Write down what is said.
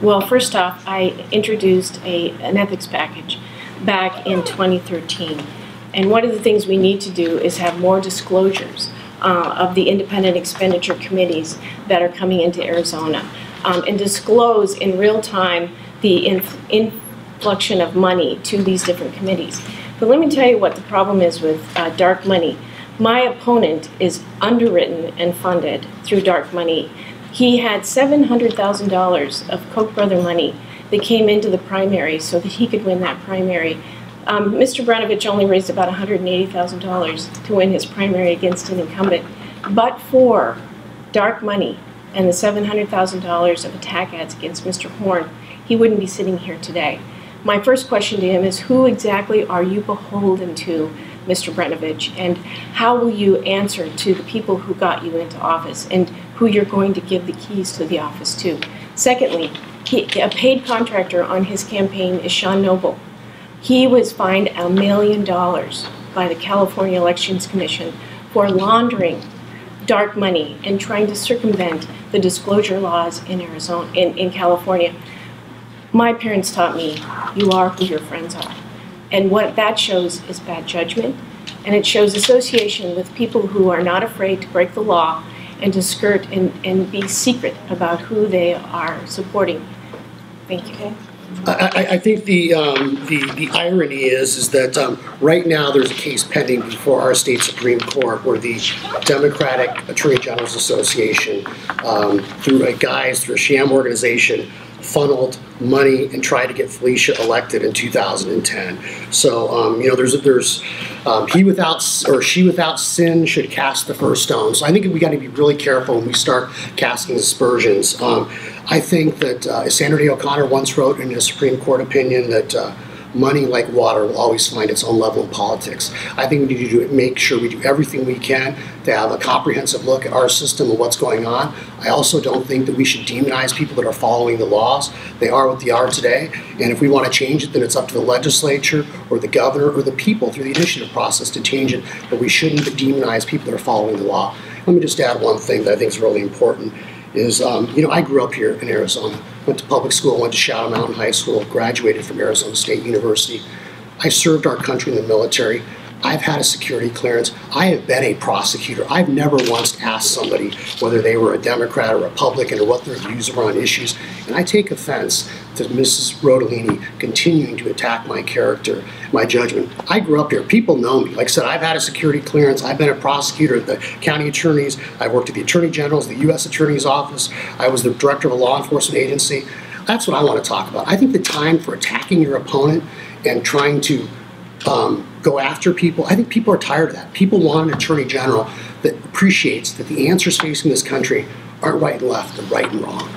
Well, first off, I introduced an ethics package back in 2013. And one of the things we need to do is have more disclosures of the independent expenditure committees that are coming into Arizona, and disclose in real time the influxion of money to these different committees. But let me tell you what the problem is with dark money. My opponent is underwritten and funded through dark money. He had $700,000 of Koch brother money that came into the primary so that he could win that primary. Mr. Brnovich only raised about $180,000 to win his primary against an incumbent. But for dark money and the $700,000 of attack ads against Mr. Horn, he wouldn't be sitting here today. My first question to him is, who exactly are you beholden to, Mr. Brnovich, and how will you answer to the people who got you into office and who you're going to give the keys to the office to? Secondly, a paid contractor on his campaign is Sean Noble. He was fined $1 million by the California Elections Commission for laundering dark money and trying to circumvent the disclosure laws in Arizona, in California. My parents taught me, you are who your friends are. And what that shows is bad judgment, and it shows association with people who are not afraid to break the law and to skirt and be secret about who they are supporting. Thank you. I think the irony is that right now there's a case pending before our state Supreme Court where the Democratic Attorney General's Association, through a sham organization, funneled money and tried to get Felecia elected in 2010. So you know, there's he without or she without sin should cast the first stone. So I think we got to be really careful when we start casting aspersions. I think that Sandra Day O'Connor once wrote in a Supreme Court opinion that money, like water, will always find its own level in politics. I think we need to make sure we do everything we can to have a comprehensive look at our system and what's going on. I also don't think that we should demonize people that are following the laws. They are what they are today, and if we want to change it, then it's up to the legislature or the governor or the people through the initiative process to change it, but we shouldn't demonize people that are following the law. Let me just add one thing that I think is really important. Is, you know, I grew up here in Arizona, went to public school, went to Shadow Mountain High School, graduated from Arizona State University. I served our country in the military. I've had a security clearance. I have been a prosecutor. I've never once asked somebody whether they were a Democrat or Republican or what their views were on issues. And I take offense to Mrs. Rotellini continuing to attack my character, my judgment. I grew up here. People know me. Like I said, I've had a security clearance. I've been a prosecutor at the county attorneys. I've worked at the Attorney General's, the U.S. Attorney's Office. I was the director of a law enforcement agency. That's what I want to talk about. I think the time for attacking your opponent and trying to go after people, I think people are tired of that. People want an attorney general that appreciates that the answers facing this country aren't right and left, they're right and wrong.